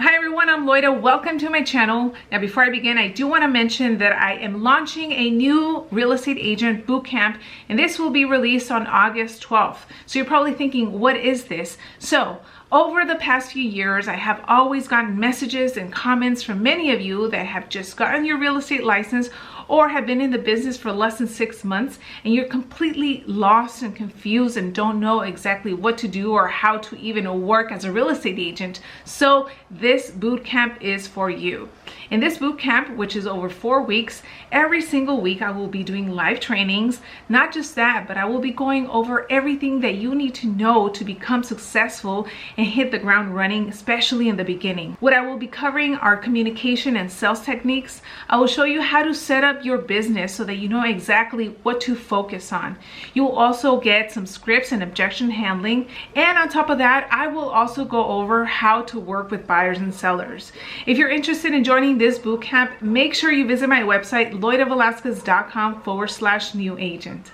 Hi everyone, I'm Loida. Welcome to my channel. Now before I begin, I do want to mention that I am launching a new real estate agent bootcamp, and this will be released on August 12th. So you're probably thinking, what is this? So over the past few years, I have always gotten messages and comments from many of you that have just gotten your real estate license or have been in the business for less than 6 months, and you're completely lost and confused and don't know exactly what to do or how to even work as a real estate agent. So this boot camp is for you. In this boot camp, which is over 4 weeks, every single week I will be doing live trainings. Not just that, but I will be going over everything that you need to know to become successful and hit the ground running, especially in the beginning. What I will be covering are communication and sales techniques. I will show you how to set up your business so that you know exactly what to focus on. You will also get some scripts and objection handling. And on top of that, I will also go over how to work with buyers and sellers. If you're interested in joining this bootcamp, make sure you visit my website, loidavelasquez.com/new agent.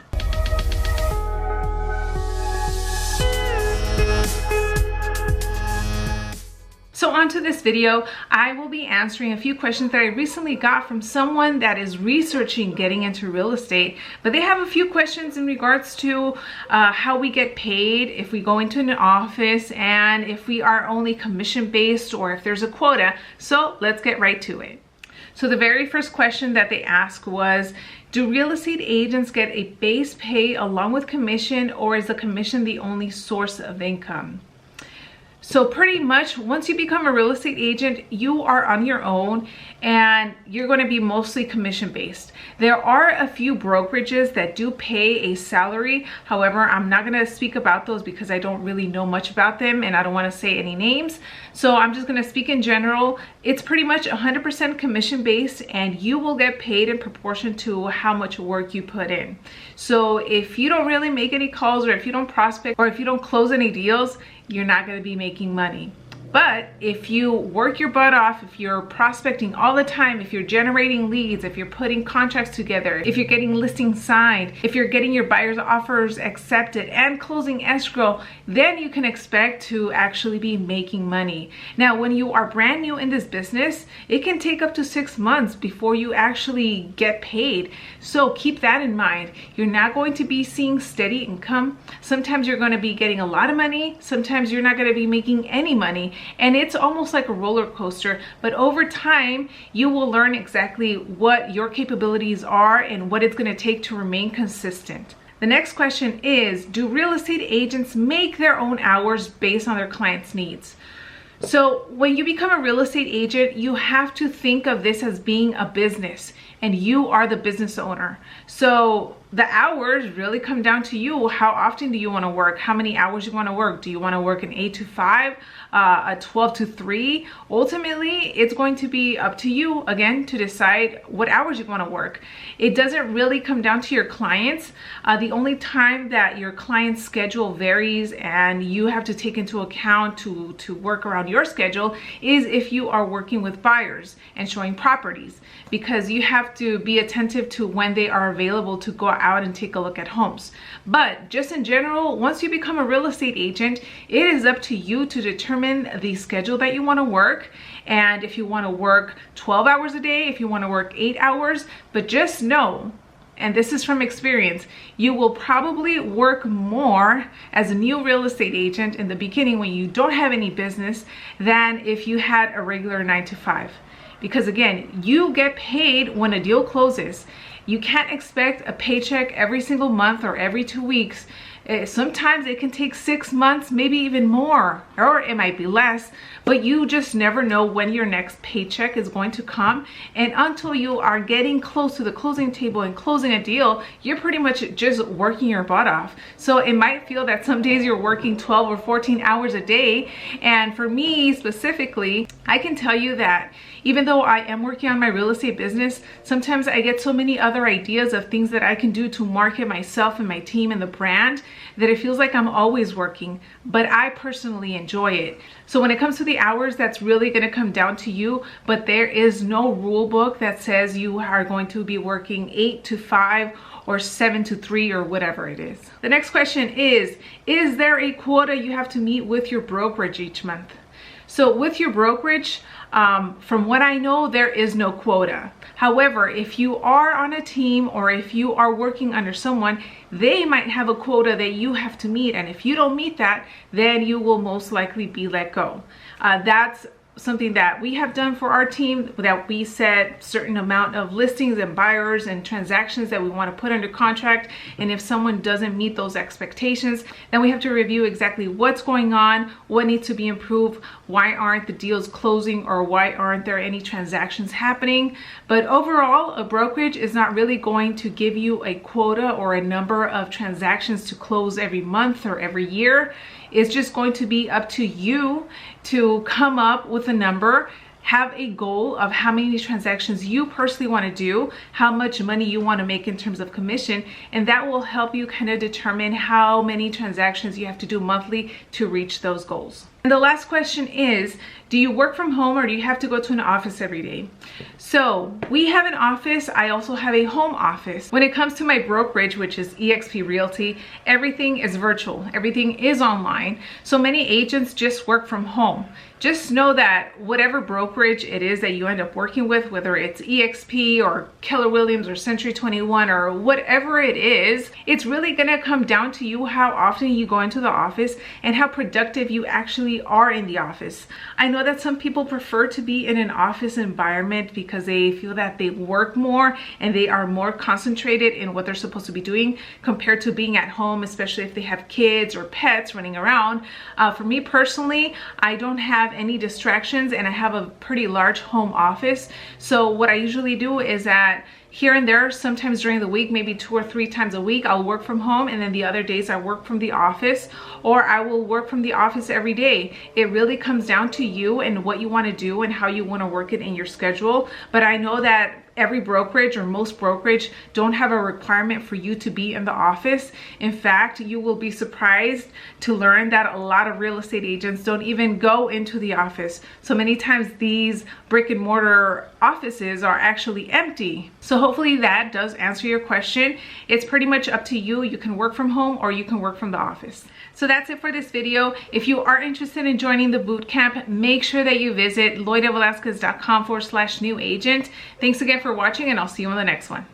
So onto this video, I will be answering a few questions that I recently got from someone that is researching getting into real estate, but they have a few questions in regards to how we get paid if we go into an office, and if we are only commission based or if there's a quota. So let's get right to it. So the very first question that they asked was, do real estate agents get a base pay along with commission, or is the commission the only source of income? So pretty much once you become a real estate agent, you are on your own and you're going to be mostly commission based. There are a few brokerages that do pay a salary. However, I'm not going to speak about those because I don't really know much about them and I don't want to say any names. So I'm just going to speak in general. It's pretty much 100% commission based, and you will get paid in proportion to how much work you put in. So if you don't really make any calls, or if you don't prospect, or if you don't close any deals, you're not going to be making money. But if you work your butt off, if you're prospecting all the time, if you're generating leads, if you're putting contracts together, if you're getting listings signed, if you're getting your buyer's offers accepted and closing escrow, then you can expect to actually be making money. Now, when you are brand new in this business, it can take up to 6 months before you actually get paid. So keep that in mind. You're not going to be seeing steady income. Sometimes you're going to be getting a lot of money. Sometimes you're not going to be making any money. And it's almost like a roller coaster, but over time you will learn exactly what your capabilities are and what it's going to take to remain consistent. The next question is, do real estate agents make their own hours based on their clients' needs? So when you become a real estate agent, you have to think of this as being a business, and you are the business owner. So the hours really come down to you. How often do you want to work? How many hours you want to work? Do you want to work an 8 to 5, a 12 to 3? Ultimately, it's going to be up to you, again, to decide what hours you want to work. It doesn't really come down to your clients. The only time that your client's schedule varies and you have to take into account to work around your schedule is if you are working with buyers and showing properties, because you have to be attentive to when they are available to go out and take a look at homes. But just in general, once you become a real estate agent, it is up to you to determine the schedule that you want to work, and if you want to work 12 hours a day, if you want to work 8 hours. But just know, and this is from experience, you will probably work more as a new real estate agent in the beginning when you don't have any business than if you had a regular 9 to 5. Because again, you get paid when a deal closes. You can't expect a paycheck every single month or every 2 weeks. Sometimes it can take 6 months, maybe even more, or it might be less, but you just never know when your next paycheck is going to come. And until you are getting close to the closing table and closing a deal, you're pretty much just working your butt off. So it might feel that some days you're working 12 or 14 hours a day. And for me specifically, I can tell you that even though I am working on my real estate business, sometimes I get so many other ideas of things that I can do to market myself and my team and the brand that it feels like I'm always working, but I personally enjoy it. So when it comes to the hours, that's really going to come down to you, but there is no rule book that says you are going to be working 8 to 5 or 7 to 3 or whatever it is. The next question is there a quota you have to meet with your brokerage each month? So with your brokerage, from what I know, there is no quota. However, if you are on a team or if you are working under someone, they might have a quota that you have to meet. And if you don't meet that, then you will most likely be let go. That's something that we have done for our team, that we set certain amount of listings and buyers and transactions that we want to put under contract. And if someone doesn't meet those expectations, then we have to review exactly what's going on, what needs to be improved, why aren't the deals closing, or why aren't there any transactions happening. But overall, a brokerage is not really going to give you a quota or a number of transactions to close every month or every year. It's just going to be up to you to come up with a number, have a goal of how many transactions you personally want to do, how much money you want to make in terms of commission, and that will help you kind of determine how many transactions you have to do monthly to reach those goals. And the last question is, do you work from home or do you have to go to an office every day? So we have an office. I also have a home office. When it comes to my brokerage, which is eXp Realty, everything is virtual. Everything is online. So many agents just work from home. Just know that whatever brokerage it is that you end up working with, whether it's eXp or Keller Williams or Century 21 or whatever it is, it's really gonna come down to you how often you go into the office and how productive you actually are in the office. I know that some people prefer to be in an office environment because they feel that they work more and they are more concentrated in what they're supposed to be doing compared to being at home, especially if they have kids or pets running around. For me personally, I don't have any distractions and I have a pretty large home office. So what I usually do is that here and there, sometimes during the week, maybe 2 or 3 times a week, I'll work from home, and then the other days I work from the office, or I will work from the office every day. It really comes down to you and what you want to do and how you want to work it in your schedule. But I know that every brokerage or most brokerage don't have a requirement for you to be in the office. In fact, you will be surprised to learn that a lot of real estate agents don't even go into the office. So many times these brick and mortar offices are actually empty. So hopefully that does answer your question. It's pretty much up to you. You can work from home or you can work from the office. So that's it for this video. If you are interested in joining the bootcamp, make sure that you visit loidavelasquez.com/new agent. Thanks again for watching, and I'll see you on the next one.